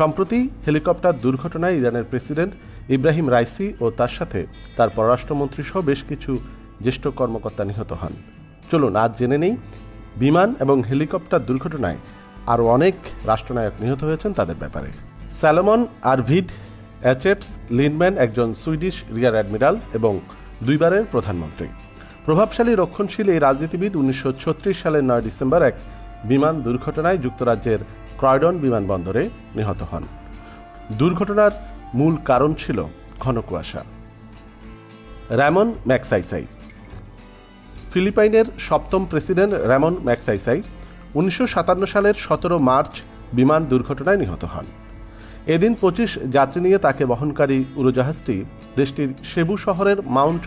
সম্প্রতি হেলিকপ্টার দুর্ঘটনায় ইরানের প্রেসিডেন্ট ইব্রাহিম রাইসি ও তার সাথে তার পররাষ্ট্রমন্ত্রী সহ বেশ কিছু জ্যেষ্ঠ কর্মকর্তা নিহত হন। চলুন আজ জেনে নেই বিমান এবং হেলিকপ্টার দুর্ঘটনায় আরও অনেক রাষ্ট্রনায়ক নিহত হয়েছেন তাদের ব্যাপারে। স্যালোমন আরভিড এইচএপস লিন্ডম্যান একজন সুইডিশ রিয়ার অ্যাডমিরাল এবং দুইবারের প্রধানমন্ত্রী। প্রভাবশালী রক্ষণশীল এই রাজনীতিবিদ 1936 সালের 9 ডিসেম্বর এক বিমান দুর্ঘটনায় যুক্তরাজ্যের ক্রয়ডন বিমানবন্দরে নিহত হন। দুর্ঘটনার মূল কারণ ছিল ঘন কুয়াশা। রামন ম্যাগসাইসাই ফিলিপাইনের 7ম প্রেসিডেন্ট রামন ম্যাগসাইসাই 1957 সালের 17 মার্চ বিমান দুর্ঘটনায় নিহত হন। এদিন 25 যাত্রী নিয়ে তাকে বহনকারী উড়োজাহাজটি দেশটির সেবু শহরের মাউন্ট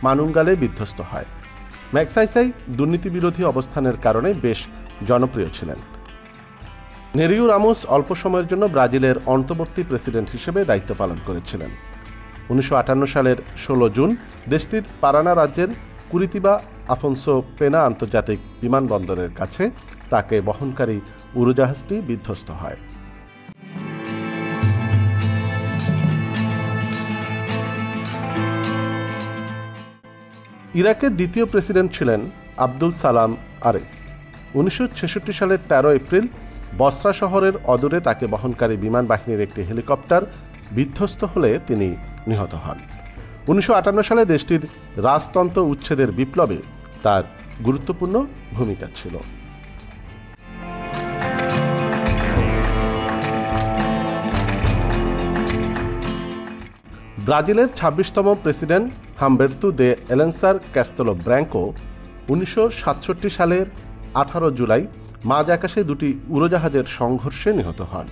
মানুঙ্গালে বিধ্বস্ত হয়। ম্যাগসাইসাই দুর্নীতিবিরোধী অবস্থানের কারণে বেশ জনপ্রিয় ছিলেন। নেরিউ রামোস অল্প সময়ের জন্য ব্রাজিলের অন্তর্বর্তী প্রেসিডেন্ট হিসেবে দায়িত্ব পালন করেছিলেন। 1958 সালের 16 জুন দেশটির পারানা রাজ্যের কুরিতিবা আফোনসো পেনা আন্তর্জাতিক বিমানবন্দরের কাছে তাকে বহনকারী উড়োজাহাজটি বিধ্বস্ত হয়। ইরাকের দ্বিতীয় প্রেসিডেন্ট ছিলেন আব্দুল সালাম আরেফ। 1966 সালের 13 এপ্রিল বসরা শহরের অদূরে তাকে বহনকারী বিমান বাহিনীর একটি হেলিকপ্টার বিধ্বস্ত হলে তিনি নিহত হন। 1958 সালে দেশটির রাজতন্ত্র উচ্ছেদের বিপ্লবে তার গুরুত্বপূর্ণ ভূমিকা ছিল। ব্রাজিলের 26তম প্রেসিডেন্ট হামবের্তো দে এলেন্সার ক্যাস্তেলো ব্র্যাঙ্কো 1967 সালের 18 জুলাই মাঝ আকাশে দুটি উড়োজাহাজের সংঘর্ষে নিহত হন।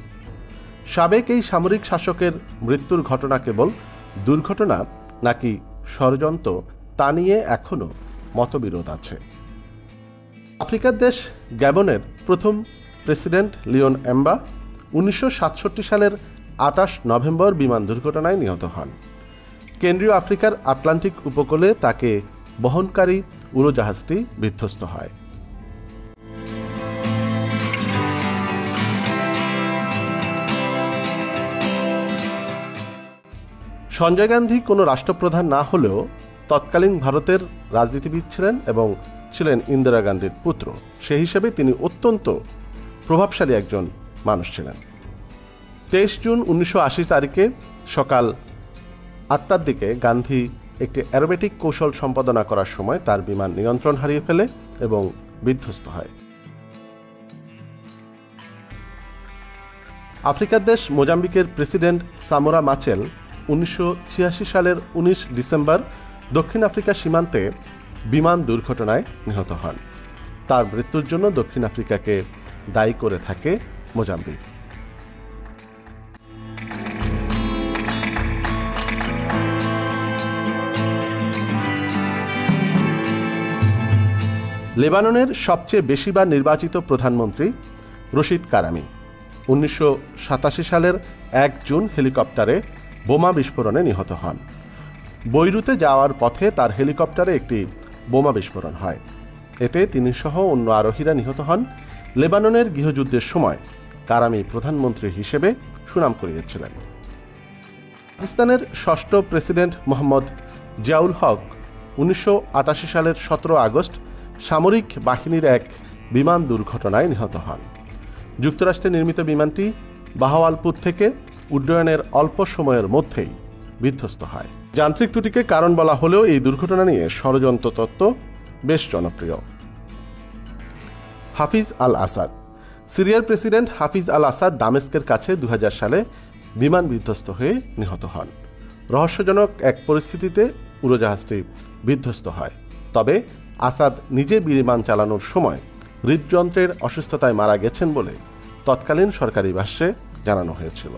সাবেক এই সামরিক শাসকের মৃত্যুর ঘটনা কেবল দুর্ঘটনা নাকি ষড়যন্ত্র তা নিয়ে এখনও মতবিরোধ আছে। আফ্রিকার দেশ গ্যাবনের প্রথম প্রেসিডেন্ট লিওন এম্বা 1967 সালের 28 নভেম্বর বিমান দুর্ঘটনায় নিহত হন। কেন্দ্রীয় আফ্রিকার আটলান্টিক উপকূলে তাকে বহনকারী উড়োজাহাজটি বিধ্বস্ত হয়। সঞ্জয় গান্ধী কোনো রাষ্ট্রপ্রধান না হলেও তৎকালীন ভারতের রাজনীতিবিদ ছিলেন এবং ছিলেন ইন্দিরা গান্ধীর পুত্র। সেই হিসেবে তিনি অত্যন্ত প্রভাবশালী একজন মানুষ ছিলেন। 23 জুন 1980 তারিখে সকাল 8টার দিকে গান্ধী একটি অ্যারোবেটিক কৌশল সম্পাদনা করার সময় তার বিমান নিয়ন্ত্রণ হারিয়ে ফেলে এবং বিধ্বস্ত হয়। আফ্রিকার দেশ মোজাম্বিকের প্রেসিডেন্ট সামোরা মাচেল 1986 সালের 19 ডিসেম্বর দক্ষিণ আফ্রিকা সীমান্তে বিমান দুর্ঘটনায় নিহত হন। তার মৃত্যুর জন্য দক্ষিণ আফ্রিকাকে দায়ী করে থাকে মোজাম্বিক। লেবাননের সবচেয়ে বেশিবার নির্বাচিত প্রধানমন্ত্রী রশিদ কারামি 1987 সালের 1 জুন হেলিকপ্টারে বোমা বিস্ফোরণে নিহত হন। বৈরুতে যাওয়ার পথে তার হেলিকপ্টারে একটি বোমা বিস্ফোরণ হয়। এতে তিনি সহ অন্য আরোহীরা নিহত হন। লেবাননের গৃহযুদ্ধের সময় কারামি প্রধানমন্ত্রী হিসেবে সুনাম কুড়িয়েছিলেন। পাকিস্তানের 6ষ্ঠ প্রেসিডেন্ট মোহাম্মদ জিয়াউল হক 1988 সালের 17 আগস্ট সামরিক বাহিনীর এক বিমান দুর্ঘটনায় নিহত হন। যুক্তরাষ্ট্রে নির্মিত বিমানটি বাহাওয়ালপুর থেকে উড্ডয়নের অল্প সময়ের মধ্যেই বিধ্বস্ত হয়। যান্ত্রিক ত্রুটিকে কারণ বলা হলেও এই দুর্ঘটনা নিয়ে ষড়যন্ত্র তত্ত্ব বেশ জনপ্রিয়। হাফিজ আল আসাদ সিরিয়ার প্রেসিডেন্ট হাফিজ আল আসাদ দামেস্কের কাছে 2000 সালে বিমান বিধ্বস্ত হয়ে নিহত হন। রহস্যজনক এক পরিস্থিতিতে উড়োজাহাজটি বিধ্বস্ত হয়। তবে আসাদ নিজে বিমান চালানোর সময় হৃদযন্ত্রের অসুস্থতায় মারা গেছেন বলে তৎকালীন সরকারি ভাষ্যে জানানো হয়েছিল।